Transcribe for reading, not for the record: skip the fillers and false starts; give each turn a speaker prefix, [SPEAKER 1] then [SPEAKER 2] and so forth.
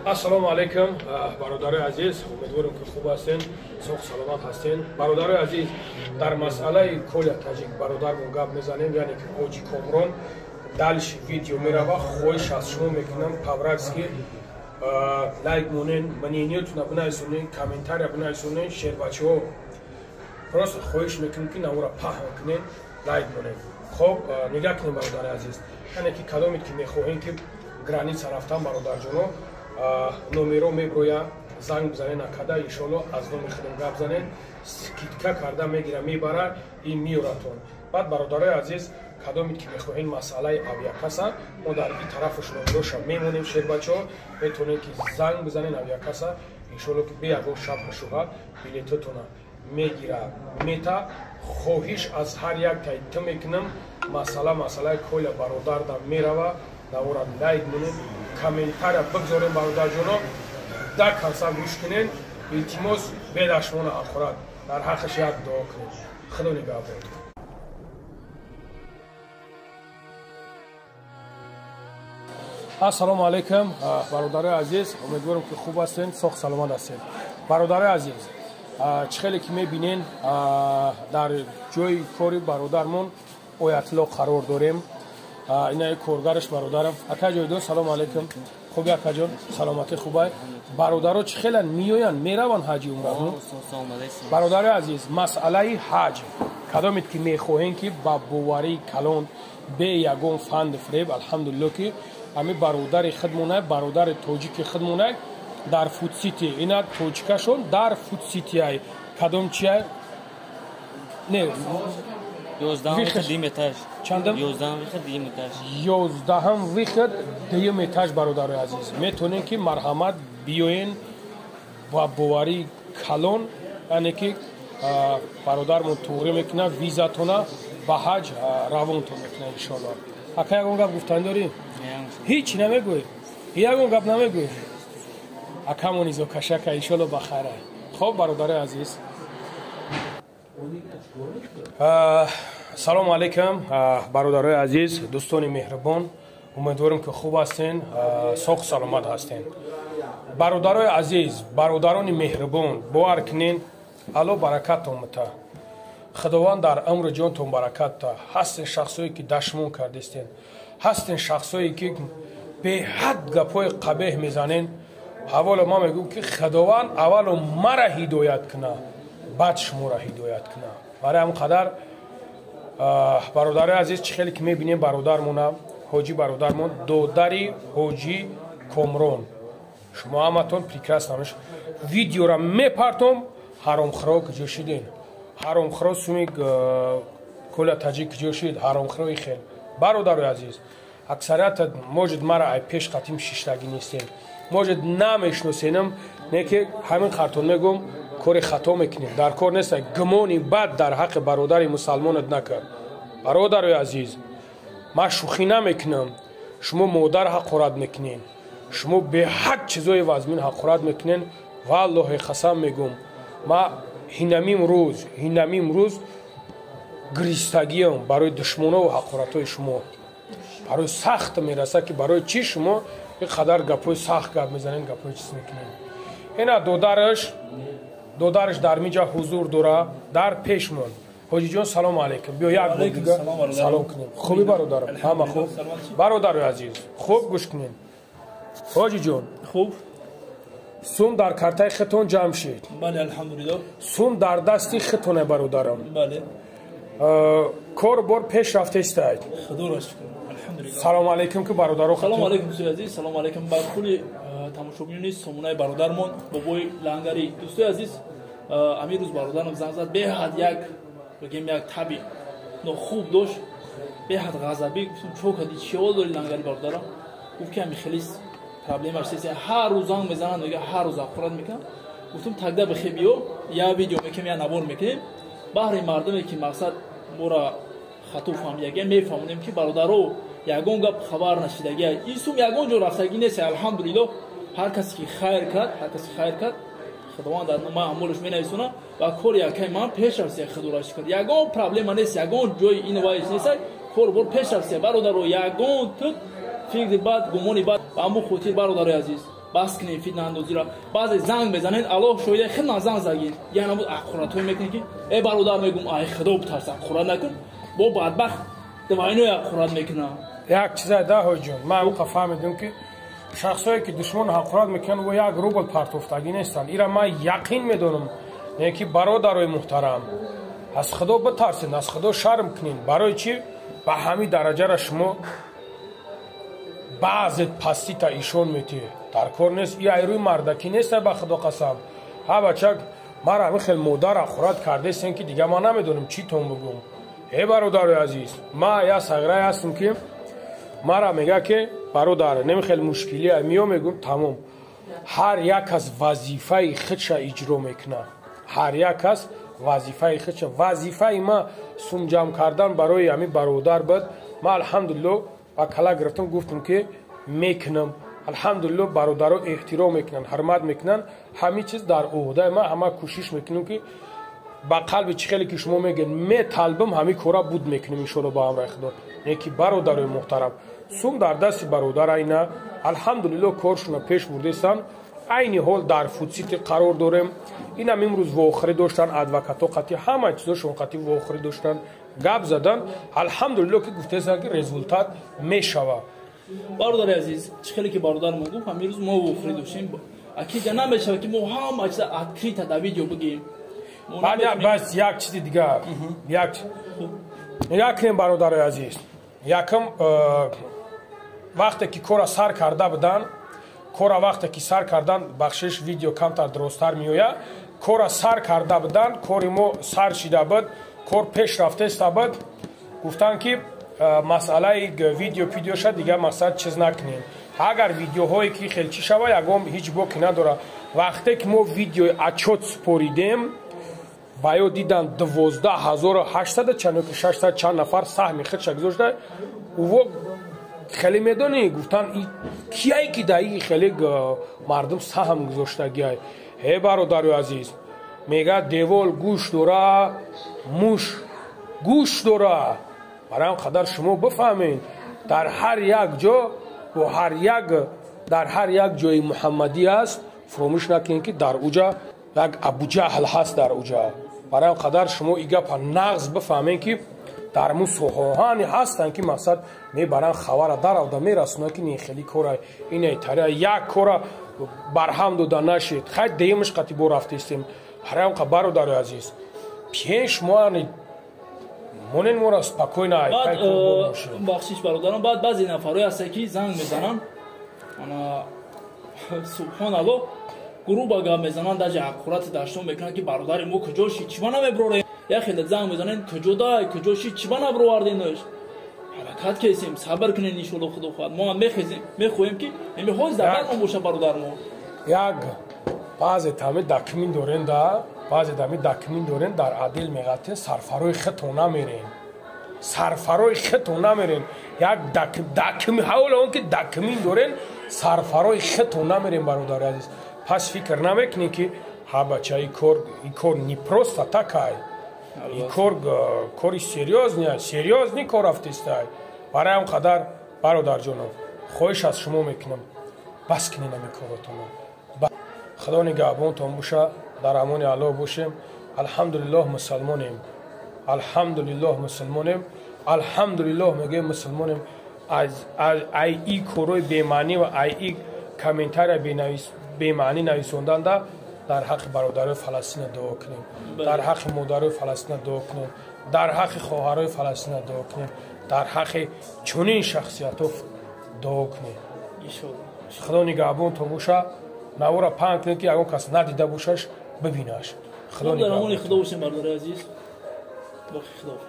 [SPEAKER 1] Ассалому алейкум, бародари азиз, умедворим ки хуб ҳастен, сог саломат ҳастен. Бародари азиз, дар масъалаи Коля Таҷик бародармон гап мезанем, яъне ки Ҳоҷи Комрон далиши видео мерава. Хоҳиш аз шумо мекунам павракски лайк монен, мнениятуна бинависонен, комментария бинависонен, шербачиҳо просто хоҳиш мекунем ки навора паҳн кунен, лайк монен. Хоб, нигаҳ кунем бародари азиз, яъне ки кадомит ки мехоҳем ки граница рафтан бародарҷоно номеро меброя занг бизанен акада иншоалло аз номи худам гап занен скидка карда мегира мебара ин миёратон. Баъд бародарои азиз кадомит ки мехоҳен масъалаи авиакаса мо дар ин тарафуш номероша мемонем шербачаҳо метавонед ки занг бизанен авиакаса иншоалло ки беягон шаб ҳашуҳа билетатона мегира мета. хоҳиш аз ҳар як тайта мекунам масъалаи Коля бародарда мерава навора лайк монем, комментария бигзорем бародарҷоно, да консал гӯш кунен, илтимос бедашмона ахорат дар ҳаққаш як дуо кунем. Худо нигаҳбон. ассалому алейкум бародари азиз, умедворим ки хуб ҳастен, сог саломат ҳастен. Бародари азиз, чӣ хеле ки мебинен дар ҷои кори бародармон Оятулло қарор дорем. Инаи коргараш бародарам акаҷойдон салому алейкум. Хуби акаҷон, саломатӣ хубай. Бародаро чӣ хелан меоян мераванд ҳаҷи умраҳо? Бародари азиз, масъалаи ҳаҷ кадомит ки мехоҳем ки ба боварии калон бе ягон фанд фреб алҳамдулилло ки ҳами бародари худмонай, бародари тоҷики худмонай дар фудсити ина тоҷикашон дар фудситиай кадом чиай не 11 этаж. Чандам? 11 виход дуюм этаж бародари азиз. Метавонем ки марҳамат биёен ба боварии калон, яъне ки бародармон туғри мекуна визатона ба ҳаҷ равонтон мекуна иншоалло. Ака ягон гап гуфтан дорӣ? Ҳеҷ намегӯй? Ягон гап намегӯй? Акамон изокашака иншоалло ба хайра. Хоб бародари азиз, салому алейкум бародарои азиз, дӯстони меҳрубон, умедворим ки хуб ҳастен, сог саломат ҳастен. Бародарои азиз, бародарони меҳрубон, бовар кунен алло баракатон мута. Худованд дар умри ҷонтон баракат та. Ҳастен шахсое ки дашмон кардистен, ҳастен шахсое ки беҳад гапҳои қабеҳ мезанен. ҳаволо ман мегӯм ки худованд аввало мара ҳидоят куна, баъд шуморо ҳидоят куна. барои ҳамон қадар бародари азиз, чӣ хеле ки мебинем бародармона ҳоҷи бародармон додари Ҳоҷи Комрон, шумо ҳаматон прекрасно видеора мепартом ҳаромхӯро куҷо шиден, ҳаромхӯро суми Коля Таҷик куҷо шид, ҳаромхӯрои хел. Бародари азиз, аксарията можед мара ай пеш қатим шиштагӣ нестем, можед намешносенам, не ки ҳамин қартон мегӯм кори хато мекунем, дар кор неста гумони бад дар ҳаққи бародари мусалмонат накард. бародари азиз, ман шӯхӣ намекунам, шумо модар ҳақорат мекунен, шумо беҳад чизои вазмин ҳақорат мекунен. валлоҳи қасам мегӯм, ман ҳинамим рӯз гиристагиям барои душмонову ҳақоратҳои шумо барои сахт мераса ки барои чӣ шумо ин қадар гапҳои сахт гап мезанен, гапҳои чиз мекунен. ина додараш дар миҷа ҳузур дора, дар пеш монд. ҳоҷиҷон салому алейкум, биё як бор дига салом кунем. хуби бародарам? ҳама хуб? бародари азиз, хуб гӯш кунен. ҳоҷиҷон
[SPEAKER 2] хуб,
[SPEAKER 1] сум дар картаи хитон ҷамъ шид?
[SPEAKER 2] бале, алҳамдулилло.
[SPEAKER 1] сум дар дасти хитоне бародарам?
[SPEAKER 2] бале.
[SPEAKER 1] кор бор пеш рафтестаед?
[SPEAKER 2] худоро шукр, алҳамдулилло.
[SPEAKER 1] салому алейкум ки бародаро
[SPEAKER 2] салому алейкум дӯстои азиз, салому алейкум ба кулли тамошобинони сомонаи бародармон, бобои лангари. дӯстои азиз, амин рӯз бародарам занг зад, беҳад як бигем як таби нохуб дошт, беҳад ғазабӣ. гуфтам чо кади, чӣ ҳол дори лангари бародарам? гуфт ки ами хелис проблемаш чист, ҳар рӯз занг мезананд, мега ҳар рӯз ақорат мекунам. гуфтам такда бихе биё, я видео мекунем, я навор мекунем, баҳри мардаме ки мақсад мора хато фаҳмидагия мефаҳмонем ки бародаро ягон гап хабар нашидагия, ин сум ягон ҷо рафтагӣ нест. алҳамдулилло, ҳар касе ки хайр кард худованд дар номаи аъмолаш менависона ва кори якай ман пешравсия. худоро шукр, ягон проблема нест, ягон ҷои ин вайс нест, кор бор пешравсия. бародаро ягон тут фикри бад, гумони бад ба ҳамон хотир бародари азиз, бас кунед фитнаандозиро баъзе занг мезанед аллоҳ шоҳиде хеле занг загид яъне буд аққуратҳое мекунед ки е бародар мегум ай худо битарса аққурат накун бо бадбахт давайно аққурат мекунам
[SPEAKER 1] як чиза да ҳоҷон ман уқа фаҳмидам ки шахсое ки душмон ҳақурат мекунанд ва як рубл партофтагӣ нестанд ира ман яқин медонам ки бародарои муҳтарам аз худо битарсед аз худо шарм кунед барои чи ба ҳамин дараҷара шумо баъзет пастита ишон метиҳед дар кор нест и айрӯи мардакӣ нест ба худо қасам ҳа бачак мара ҳамин хел модар ақурат кардестен ки дига ман намедонам чӣ тон бигӯм е бародарои азиз ман я саграе ҳастам ки мара мега ки бародар неми хел мушкилия миё мегӯм тамом ҳар як аз вазифаи худша иҷро мекунад ҳар як аз вазифаи худша вазифаи ман сум ҷамъ кардан барои ҳамин бародар буд ман алҳамдулилло ба кала гирифтам гуфтам ки мекунам алҳамдулилло бародаро эҳтиром мекунанд ҳурмат мекунанд ҳамин чиз дар уҳдаи ман ҳама кӯшиш мекунам ки ба қалби чӣ хеле ки шумо мегӯед металбам ҳамин кора буд мекунам иншоалло ба ҳамроҳи худо не ки бародарои муҳтарам сум дар дасти бародар айна алҳамдулилло коршона пеш бурдестанд айни ҳол дар фудсити қарор дорем инам имрӯз вохӯрӣ доштанд адвокато қатӣ ҳама чизошон қатӣ вохӯрӣ доштанд гап задан алҳамдулилло ки гуфтестанд ки результат мешавад
[SPEAKER 2] бародари азиз чӣ хеле ки бародар мо гуфт ҳамин рӯз мо вохӯрӣ доштем акида намешавад ки мо ҳама чиза открита дар видео бигем
[SPEAKER 1] бас як чизи дига як кунем бародари азиз якам вақте ки кора сар карда буданд кора вақте ки сар кардан бахшиш видео камтар дуросттар меояд кора сар карда буданд кори мо сар шида буд кор пеш рафтеста буд гуфтанд ки масъалаи видео пидеоша дига мақсад чиз накунем агар видеоҳое ки хел чӣ шава ягон ҳеҷ боки надора вақте ки мо видеои отчет супоридем ба ё дидан 12800 чанд нафар саҳми худша гузошта уво хеле медонӣ гуфтан кияй ки даи хеле мардум саҳм гузоштагиай е бародарои азиз мега девол гӯш дора муш гӯш дора барам қадар шумо бифаҳмед дар ҳар як ҷо бо дар ҳар як ҷои муҳаммадӣ аст фуромӯш накунед ки дар уҷа як абуҷаҳл ҳаст дар уҷа барам қадар шумо и гапа нағз бифаҳмед ки дар му соҳоҳане ҳастанд ки мақсад мебаранд хабара даравда мерасонанд ки не хели кора ине тария як кора барҳам дода нашид хай деюмш қати бо рафтестем ҳарам қа бародари азиз пеш моани монен мора спокойно
[SPEAKER 2] бахшиш бародарам баъд баъзе нафарҳое ҳастанд ки занг мезананд ана субҳаналлоҳ гурӯҳ ба гап мезананд даҷа аққурати даштон мекунанд ки бародари мо куҷо шид чиба намеброрем як хеле занг мезанед куҷо дай куҷо шид чиба наброварденош ҳаракат кесем сабр кунед иншоалло худо хоҳад мо мехоҳем ки ҳами ҳоз дар дар мо боша бародар мо як баъзе тами дакмин дорен да баъзе дами дакмин дорен дар адил меғатен сарфарои хитон намерен сарфарои хитон намерен як дакми ҳавола он ки дакмин дорен сарфарои хитон намерен бародари азиз пас фикр намекунем ки ҳа бача и кор не просто такай и кори серьёзни кор рафтестай барои он қадар бародарҷонов хоҳиш аз шумо мекунам бас кунед ҳамин коротона худо нигаҳбонтон боша дар амони аллоҳ бошем алҳамдулиллоҳ мусалмонем алҳамдулиллоҳ мегӯем мусалмонем ай и корои бемаънӣ ва ай и комментария бемаънӣ нависонданда дар ҳаққи бародарои фаластина дуо кунем дар ҳаққи модарои фаластина дуо кунем дар ҳаққи хоҳарои фаластина дуо кунем дар ҳаққи чунин шахсиятҳо дуо кунем худо нигаҳбонтон боша навора паҳн кунем ки ягон кас надида бошаш бибинаш худо дар амони худо бошем бародари азиз бохи худофиз